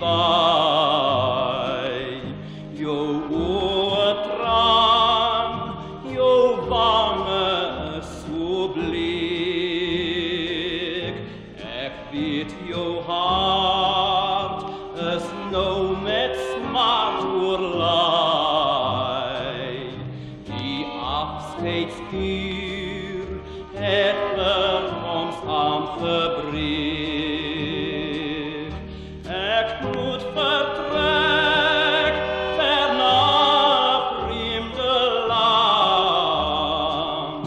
by. Jou oë traan, jou wange so bleek. Ek weet jou hart is nou met smart oorlaai. Die afscheidsvuur het vir ons aangebreek. Ek moet vertrek ver na 'n vreemde land.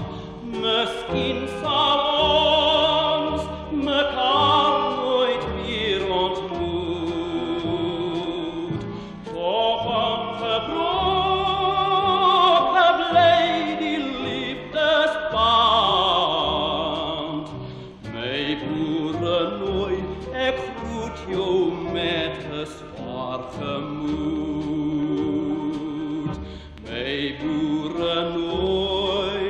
Miskien sal ons mekaar nooit weer ontmoet. Toch ongebroken bly die liefdesband. My boerenooi, ek groet jou met 'n swaar gemoed. My boerenooi,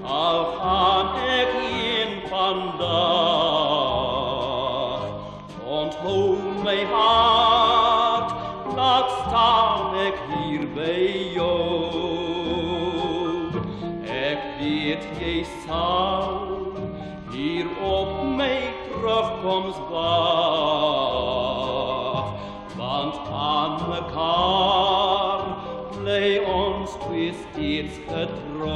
al gaan ek heen vandag, onthou my hart, laat staan ek hier by jou. Ek weet jy sal hier op my terugkoms wag, want aan mekaar bly ons twee steeds getrou.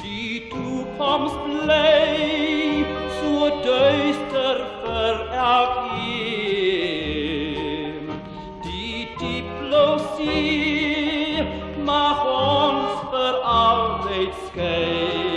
Die toekoms bly so duister vir elkeen. Die diep blou see mag ons vir altyd skei.